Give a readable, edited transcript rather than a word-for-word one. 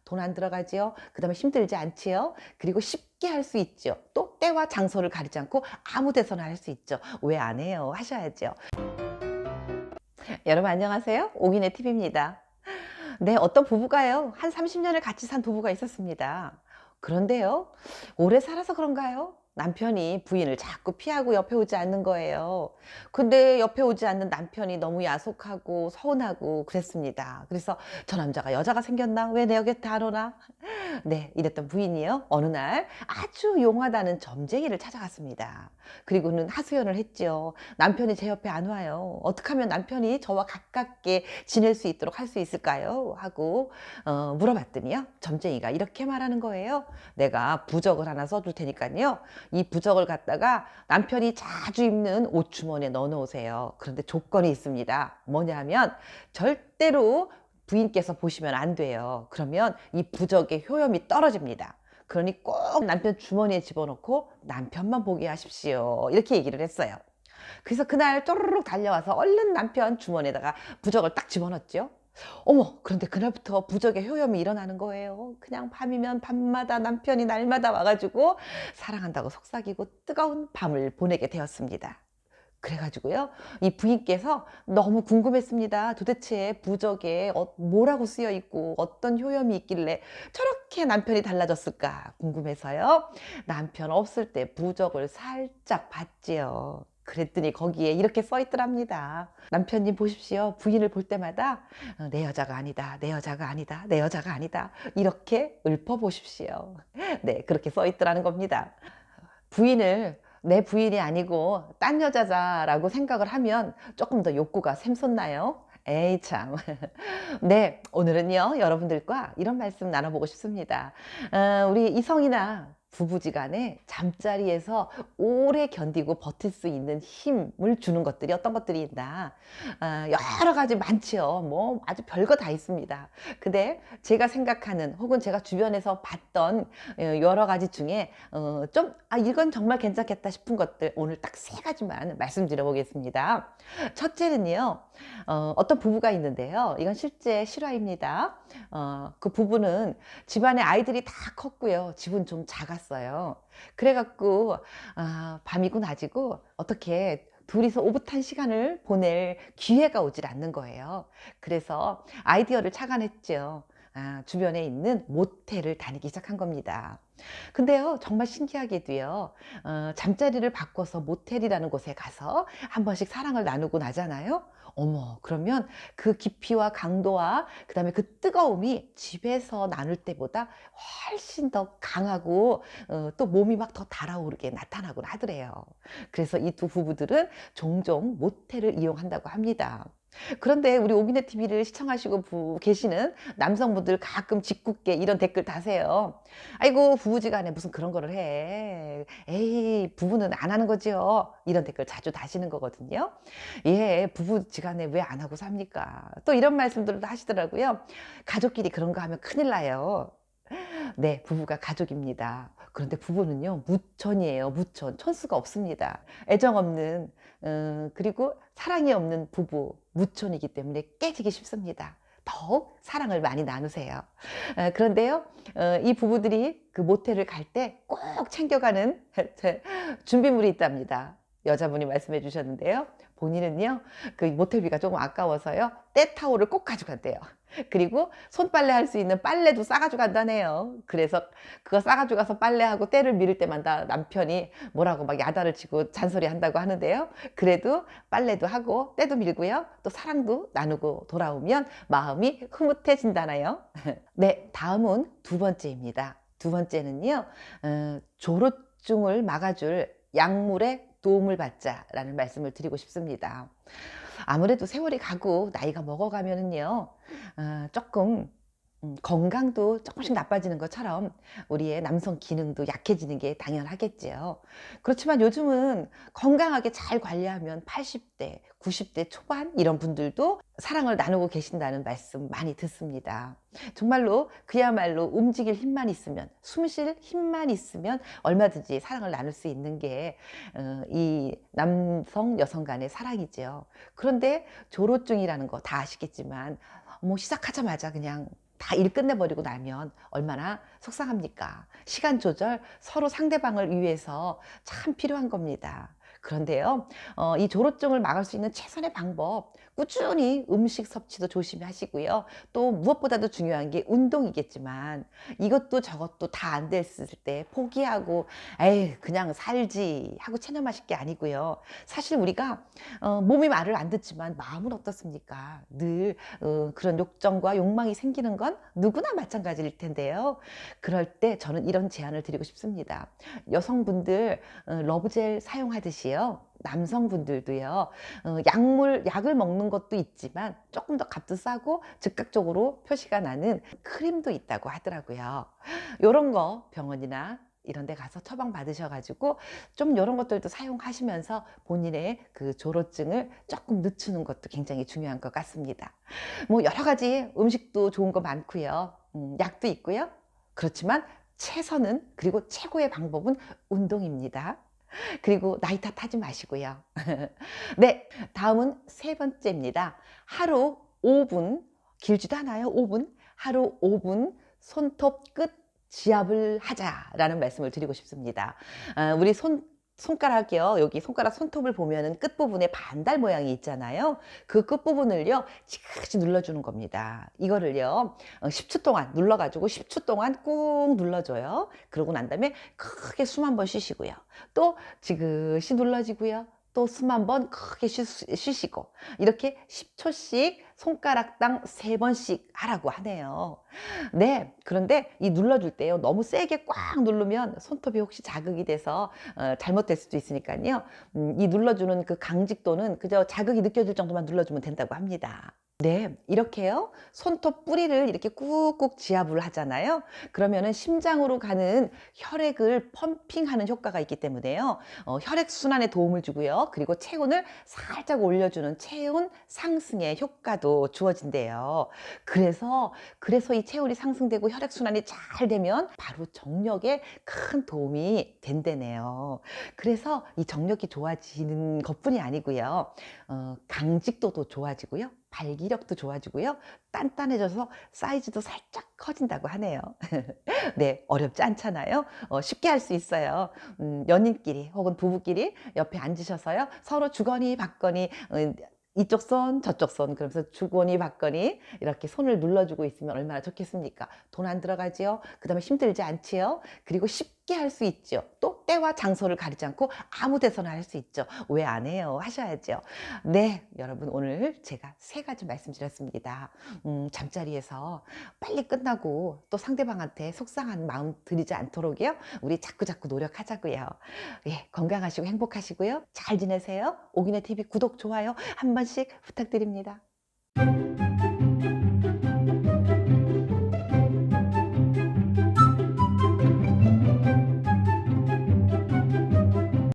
돈 안 들어가지요. 그 다음에 힘들지 않지요. 그리고 쉽게 할 수 있죠. 또 때와 장소를 가리지 않고 아무 데서나 할 수 있죠. 왜 안 해요? 하셔야죠. 여러분 안녕하세요. 옥인의 팁입니다. 네, 어떤 부부가요. 한 30년을 같이 산 부부가 있었습니다. 그런데요, 오래 살아서 그런가요? 남편이 부인을 자꾸 피하고 옆에 오지 않는 거예요. 근데 옆에 오지 않는 남편이 너무 야속하고 서운하고 그랬습니다. 그래서 저 남자가 여자가 생겼나? 왜 내 곁에 안 오나? 네, 이랬던 부인이요. 어느 날 아주 용하다는 점쟁이를 찾아갔습니다. 그리고는 하소연을 했죠. 남편이 제 옆에 안 와요. 어떻게 하면 남편이 저와 가깝게 지낼 수 있도록 할 수 있을까요? 하고 물어봤더니요. 점쟁이가 이렇게 말하는 거예요. 내가 부적을 하나 써줄 테니까요. 이 부적을 갖다가 남편이 자주 입는 옷 주머니에 넣어 놓으세요. 그런데 조건이 있습니다. 뭐냐면 절대로 부인께서 보시면 안 돼요. 그러면 이 부적의 효염이 떨어집니다. 그러니 꼭 남편 주머니에 집어넣고 남편만 보게 하십시오. 이렇게 얘기를 했어요. 그래서 그날 쪼르륵 달려와서 얼른 남편 주머니에다가 부적을 딱 집어넣었죠. 어머, 그런데 그날부터 부적의 효염이 일어나는 거예요. 그냥 밤이면 밤마다 남편이 날마다 와가지고 사랑한다고 속삭이고 뜨거운 밤을 보내게 되었습니다. 그래가지고요, 이 부인께서 너무 궁금했습니다. 도대체 부적에 뭐라고 쓰여 있고 어떤 효염이 있길래 저렇게 남편이 달라졌을까 궁금해서요. 남편 없을 때 부적을 살짝 봤지요. 그랬더니 거기에 이렇게 써 있더랍니다. 남편님 보십시오. 부인을 볼 때마다 내 여자가 아니다, 내 여자가 아니다, 내 여자가 아니다. 이렇게 읊어보십시오. 네, 그렇게 써 있더라는 겁니다. 부인을 내 부인이 아니고 딴 여자자라고 생각을 하면 조금 더 욕구가 샘솟나요? 에이 참. 네, 오늘은요 여러분들과 이런 말씀 나눠보고 싶습니다. 우리 이성이나 부부지간에 잠자리에서 오래 견디고 버틸 수 있는 힘을 주는 것들이 어떤 것들이 있나. 여러 가지 많죠. 뭐 아주 별거 다 있습니다. 근데 제가 생각하는 혹은 제가 주변에서 봤던 여러 가지 중에 좀 이건 정말 괜찮겠다 싶은 것들 오늘 딱 세 가지만 말씀드려 보겠습니다. 첫째는요, 어떤 부부가 있는데요. 이건 실제 실화입니다. 그 부부는 집안에 아이들이 다 컸고요. 집은 좀 작았어요. 그래갖고 밤이고 낮이고 어떻게 둘이서 오붓한 시간을 보낼 기회가 오질 않는 거예요. 그래서 아이디어를 착안했죠. 주변에 있는 모텔을 다니기 시작한 겁니다. 근데요, 정말 신기하게도요, 잠자리를 바꿔서 모텔이라는 곳에 가서 한 번씩 사랑을 나누고 나잖아요. 어머, 그러면 그 깊이와 강도와 그다음에 그 뜨거움이 집에서 나눌 때보다 훨씬 더 강하고 또 몸이 막 더 달아오르게 나타나곤 하더래요. 그래서 이 두 부부들은 종종 모텔을 이용한다고 합니다. 그런데 우리 오기네 TV를 시청하시고 계시는 남성분들 가끔 짓궂게 이런 댓글 다세요. 아이고 부부지간에 무슨 그런 거를 해. 에이 부부는 안 하는 거지요. 이런 댓글 자주 다시는 거거든요. 예, 부부지간에 왜 안 하고 삽니까? 또 이런 말씀들도 하시더라고요. 가족끼리 그런 거 하면 큰일 나요. 네, 부부가 가족입니다. 그런데 부부는요, 무천이에요. 무천. 천수가 없습니다. 애정 없는, 그리고 사랑이 없는 부부, 무천이기 때문에 깨지기 쉽습니다. 더욱 사랑을 많이 나누세요. 그런데요, 이 부부들이 그 모텔을 갈 때 꼭 챙겨가는 준비물이 있답니다. 여자분이 말씀해 주셨는데요. 본인은요, 그 모텔비가 조금 아까워서요, 때타올을 꼭 가져간대요. 그리고 손빨래 할 수 있는 빨래도 싸가지고 간다네요. 그래서 그거 싸가지고 가서 빨래하고 때를 밀을 때마다 남편이 뭐라고 막 야단을 치고 잔소리 한다고 하는데요. 그래도 빨래도 하고 때도 밀고요. 또 사랑도 나누고 돌아오면 마음이 흐뭇해진다나요. 네, 다음은 두 번째입니다. 두 번째는요, 조루증을 막아줄 약물의 도움을 받자라는 말씀을 드리고 싶습니다. 아무래도 세월이 가고 나이가 먹어가면은요, 조금 건강도 조금씩 나빠지는 것처럼 우리의 남성 기능도 약해지는 게 당연하겠지요. 그렇지만 요즘은 건강하게 잘 관리하면 80대, 90대 초반 이런 분들도 사랑을 나누고 계신다는 말씀 많이 듣습니다. 정말로 그야말로 움직일 힘만 있으면, 숨쉴 힘만 있으면 얼마든지 사랑을 나눌 수 있는 게 이 남성, 여성 간의 사랑이죠. 그런데 조로증이라는 거 다 아시겠지만 뭐 시작하자마자 그냥 다 일 끝내버리고 나면 얼마나 속상합니까? 시간 조절 서로 상대방을 위해서 참 필요한 겁니다. 그런데요, 이 졸호증을 막을 수 있는 최선의 방법, 꾸준히 음식 섭취도 조심하시고요. 또 무엇보다도 중요한 게 운동이겠지만 이것도 저것도 다 안 됐을 때 포기하고 에이 그냥 살지 하고 체념하실 게 아니고요. 사실 우리가 몸이 말을 안 듣지만 마음은 어떻습니까? 늘 그런 욕정과 욕망이 생기는 건 누구나 마찬가지일 텐데요. 그럴 때 저는 이런 제안을 드리고 싶습니다. 여성분들 러브젤 사용하듯이요. 남성분들도요. 약을 먹는 것도 있지만 조금 더 값도 싸고 즉각적으로 표시가 나는 크림도 있다고 하더라고요. 요런 거 병원이나 이런 데 가서 처방 받으셔 가지고 좀 요런 것들도 사용하시면서 본인의 그 졸호증을 조금 늦추는 것도 굉장히 중요한 것 같습니다. 뭐 여러 가지 음식도 좋은 거 많고요. 약도 있고요. 그렇지만 최선은 그리고 최고의 방법은 운동입니다. 그리고 나이 탓하지 마시고요. 네, 다음은 세 번째입니다. 하루 5분, 길지도 않아요. 5분. 하루 5분 손톱 끝 지압을 하자라는 말씀을 드리고 싶습니다. 우리 손가락이요. 여기 손가락 손톱을 보면은 끝부분에 반달 모양이 있잖아요. 그 끝부분을요, 지그시 눌러주는 겁니다. 이거를요, 10초 동안 눌러가지고 10초 동안 꾹 눌러줘요. 그러고 난 다음에 크게 숨 한 번 쉬시고요. 또 지그시 눌러지고요. 또 숨 한 번 크게 쉬시고 이렇게 10초씩 손가락당 3번씩 하라고 하네요. 네, 그런데 이 눌러줄 때요, 너무 세게 꽉 누르면 손톱이 혹시 자극이 돼서 잘못될 수도 있으니까요. 이 눌러주는 그 강직도는 그저 자극이 느껴질 정도만 눌러주면 된다고 합니다. 네, 이렇게요. 손톱 뿌리를 이렇게 꾹꾹 지압을 하잖아요. 그러면은 심장으로 가는 혈액을 펌핑하는 효과가 있기 때문에요. 혈액 순환에 도움을 주고요. 그리고 체온을 살짝 올려주는 체온 상승의 효과도 주어진대요. 그래서 이 체온이 상승되고 혈액 순환이 잘 되면 바로 정력에 큰 도움이 된대네요. 그래서 이 정력이 좋아지는 것뿐이 아니고요. 강직도도 좋아지고요. 발기력도 좋아지고요. 단단해져서 사이즈도 살짝 커진다고 하네요. 네, 어렵지 않잖아요. 쉽게 할 수 있어요. 연인끼리 혹은 부부끼리 옆에 앉으셔서요. 서로 주거니 받거니 이쪽 손 저쪽 손 그러면서 주거니 받거니 이렇게 손을 눌러주고 있으면 얼마나 좋겠습니까? 돈 안 들어가지요. 그 다음에 힘들지 않지요. 그리고 쉽게 할 수 있죠. 또 때와 장소를 가리지 않고 아무 데서나 할 수 있죠. 왜 안 해요? 하셔야죠. 네, 여러분 오늘 제가 3가지 말씀드렸습니다. 잠자리에서 빨리 끝나고 또 상대방한테 속상한 마음 들이지 않도록요. 우리 자꾸자꾸 노력하자고요. 예, 건강하시고 행복하시고요. 잘 지내세요. 오기네 TV 구독, 좋아요 한 번씩 부탁드립니다.